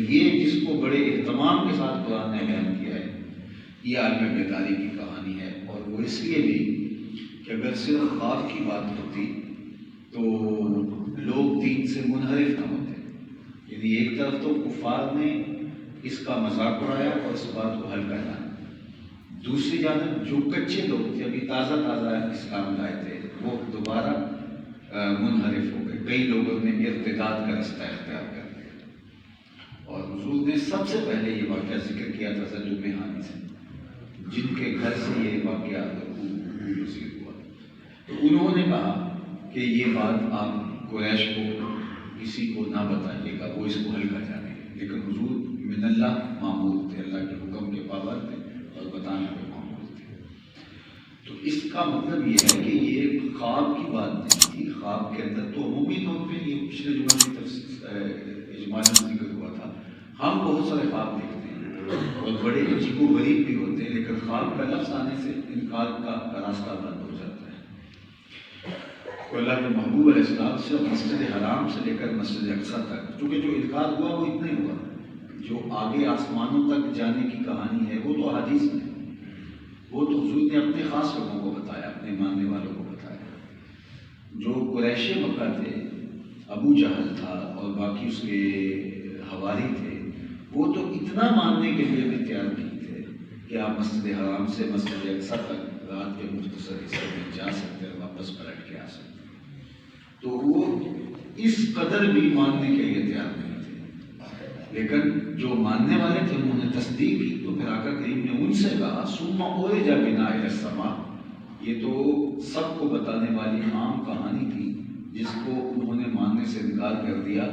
یہ جس کو بڑے اہتمام کے ساتھ قرآن نے بیان کیا ہے یہ عالم بیداری کی کہانی ہے، اور وہ اس لیے بھی کہ اگر صرف خواب کی بات ہوتی تو لوگ دین سے منحرف نہ ہوتے۔ یعنی ایک طرف تو کفار نے اس کا مذاق اڑایا اور اس بات کو ہلکا جانا، دوسری جانب جو کچے لوگ تھے ابھی تازہ اسلام لائے تھے وہ دوبارہ منحرف ہو گئے، کئی لوگوں نے ارتداد کا رستہ اختیار کر لیا۔ اور حضور نے سب سے پہلے یہ واقعہ ذکر کیا تھا زلجبی حانی سے، جن کے گھر سے یہ واقعہ ہوا، تو انہوں نے کہا کہ یہ بات آپ قریش کو کسی کو نہ بتائیے گا، وہ اس کو حل کر جانے گے، لیکن حضور من اللہ معمور تھے، اللہ کے حکم کے پابند تھے اور بتانے پہ معمور تھے۔ تو اس کا مطلب یہ ہے کہ یہ خواب کی بات نہیں تھی، خواب کے اندر تو عمومی طور پہ یہ پچھلے جمعے کی اجمالاً ذکر ہوا تھا، ہم بہت سارے خواب دیکھتے ہیں اور بڑے عجیب و غریب بھی ہوتے ہیں، لیکن خواب کا لفظ آنے سے انکار کا راستہ بند ہو جاتا ہے۔ تو اللہ کے محبوب علیہ السلام سے مسجد حرام سے لے کر مسجد اقصیٰ تک، چونکہ جو انکار ہوا وہ اتنا ہی ہوا، جو آگے آسمانوں تک جانے کی کہانی ہے وہ تو حدیث میں، وہ تو حضور نے اپنے خاص لوگوں کو بتایا، اپنے ماننے والوں کو بتایا۔ جو قریش مکہ تھے، ابو جہل تھا اور باقی اس کے حواری تھے، وہ تو اتنا ماننے کے لیے بھی تیار نہیں تھے کہ آپ مسجد حرام سے مسجد اقصیٰ تک رات کے مختصر حصے میں جا سکتے اور واپس پلٹ کے آ سکتے، تو وہ اس قدر بھی ماننے کے لیے تیار نہیں تھے۔ لیکن جو ماننے والے تھے انہوں نے تصدیق کی، تو پھر آقا کریم نے ان سے کہا ثم عرج بنا الی السماء، یہ تو سب کو بتانے والی عام کہانی تھی جس کو انہوں نے ماننے سے انکار کر دیا،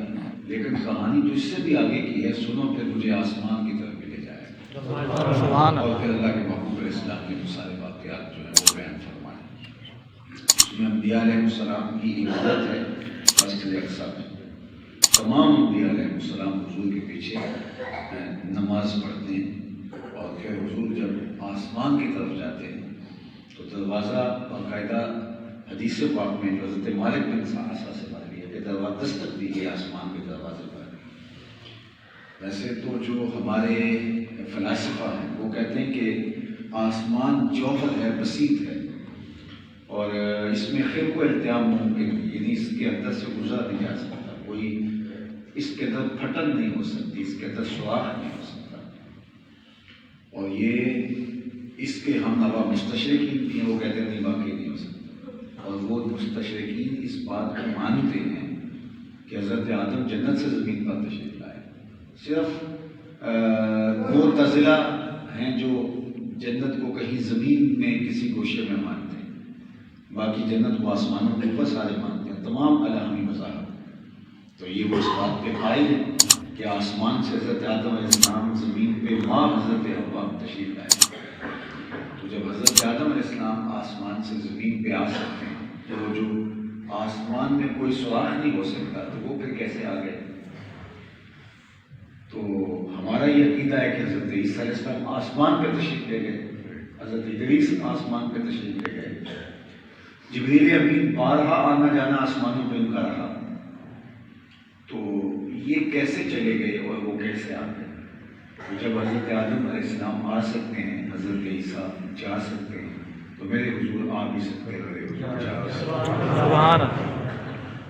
لیکن کہانی تو اس سے بھی آگے کی ہے، سنو پھر مجھے آسمان کی طرف بھی لے جائے۔ اور پھر اللہ کے محبوب علیہ السلام کے سارے واقعات جو ہیں وہ بیان فرمائے۔ اس میں انبیاء علیہ السلام کی عبادت ہے مسجد اقصیٰ میں، تمام انبیاء علیہ السلام حضور کے پیچھے نماز پڑھتے ہیں، اور پھر حضور جب آسمان کی طرف جاتے ہیں تو دروازہ باقاعدہ حدیث پاک میں جو حضرت مالک بن صعصعہ سے مروی ہے کہ دروازہ دستک دی گئی آسمان کے دروازے پر۔ ویسے تو جو ہمارے فلاسفہ ہیں وہ کہتے ہیں کہ آسمان جوہر ہے، بسیط ہے، اور اس میں خلق و التیام ممکن ہے، یعنی اس کے اندر سے گزرا نہیں جا سکتا، کوئی اس کے اندر پھٹن نہیں ہو سکتی، اس کے اندر سوراخ نہیں ہو سکتا۔ اور یہ اس کے ہم نوا مستشرقین بھی ہیں، وہ کہتے ہیں نہیں واقعی نہیں ہو سکتا، اور وہ مستشرقین اس بات کو مانتے ہیں کہ حضرت آدم جنت سے زمین پر تشریف لائے۔ صرف معتزلہ ہیں جو جنت کو کہیں زمین میں کسی گوشے میں مانتے ہیں، باقی جنت کو آسمانوں کے اوپر سارے مانتے ہیں، تمام الہامی مذاہب۔ تو یہ وہ اس بات پہ قائل ہے کہ آسمان سے حضرت آدم علیہ السلام زمین پہ ماں حضرت حوا تشریف لائے، تو جب حضرت آدم علیہ السلام آسمان سے زمین پہ آ سکتے ہیں تو جو آسمان میں کوئی سوراخ نہیں ہو سکتا تو وہ پھر کیسے آ گئے؟ تو ہمارا یہ عقیدہ ہے کہ حضرت عیسیٰ علیہ السلام آسمان پہ تشریف لے گئے، حضرت ادریس آسمان پہ تشریف لے گئے، جبریل امین بارہا آنا جانا آسمانوں پہ ان کا رہا، تو یہ کیسے چلے گئے اور وہ کیسے آ گئے؟ جب حضرت آدم علیہ السلام آ سکتے ہیں، حضرت عیسیٰ جا سکتے ہیں، تو میرے حضور آ بھی سکتے ہیں،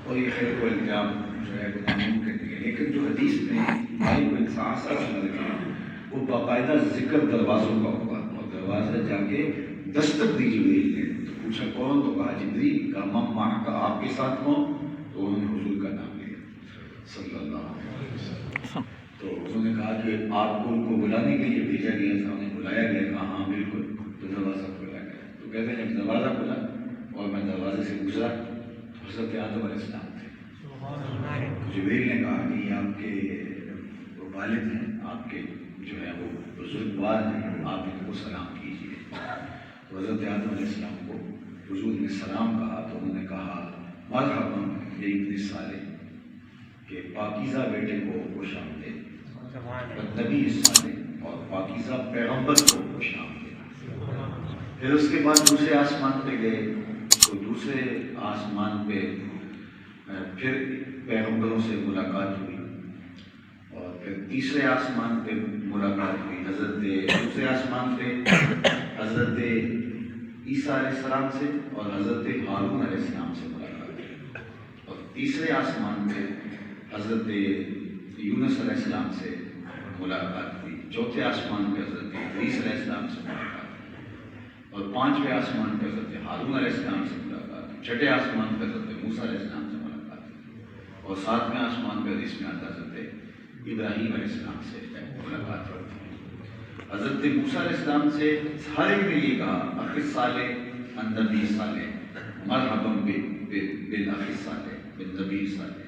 اور یہ خلق و التیام جو ہے وہ ناممکن ہے۔ لیکن جو حدیث میں مالک بن صعصعہ سے مروی ہے وہ باقاعدہ ذکر دروازوں کا ہوا، اور دروازہ جا کے دستک دی جبریل نے، تو پوچھا کون؟ تو کہا جبریل، کہا من معک، آپ کے ساتھ کون؟ تو انہوں نے حضور کا نام لیا صلی اللہ علیہ وسلم۔ تو انہوں نے کہا کہ آپ کو ان کو بلانے کے لیے بھیجا گیا تھا، انہیں بلایا گیا، کہا ہاں بالکل، تو دروازہ کھولا گیا۔ تو کہتے ہیں جب دروازہ کھلا اور میں دروازے سے گزرا تو حضرت آدم علیہ السلام تھے۔ جبریل نے کہا کہ یہ آپ کے والد ہیں، آپ کے جو ہے وہ بزرگوار ہیں، آپ ان کو سلام کیجیے۔ تو حضرت آدم علیہ السلام کو حضور نے سلام کہا تو انہوں نے کہا مرحبا یا ابن صالح، کہ پاکیزہ بیٹے کو خوش آمدید، نبی صالح اور پاکیزہ پیغمبر کو خوش آمدید۔ پھر اس کے بعد دوسرے آسمان پہ گئے تو دوسرے آسمان پہ پھر پیغمبروں سے ملاقات ہوئی، اور پھر تیسرے آسمان پہ ملاقات ہوئی دوسرے آسمان پہ حضرت عیسیٰ علیہ السلام سے اور حضرت ہارون علیہ السلام سے ملاقات ہوئی، اور تیسرے آسمان پہ حضرت یونس علیہ السلام سے ملاقات ہوئی، چوتھے آسمان پہ حضرت ادریس علیہ السلام سے ملاقات ہوئی، اور پانچویں آسمان پہ حضرت ہارون علیہ السلام سے ملاقات ہوئی، چھٹے آسمان پہ حضرت موسیٰ علیہ السلام سے ملاقات ہوئی، اور ساتویں آسمان پہ حدیث میں آتا حضرت ابراہیم علیہ السلام سے ملاقات ہوئی۔ حضرت موسیٰ علیہ السلام سے ہر ایک نے یہ کہا اخی صالح النبی صالح مرحبا بالاخی صالح بالنبی صالح،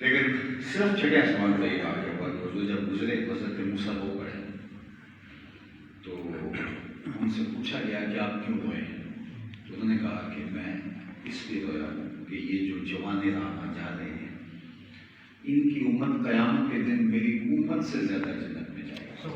لیکن صرف چھٹے آسمان پہ یہ واقعہ ہوا کہ حضور جب گزرے حضرت موسیٰ وہ پڑھے تو ان سے پوچھا گیا کہ آپ کیوں روئے ہیں؟ تو انہوں نے کہا کہ میں اس لیے رویا ہوں کہ یہ جو جوان راہ جا رہے ہیں ان کی امت قیامت کے دن میری امت سے زیادہ جنت میں جائے گی۔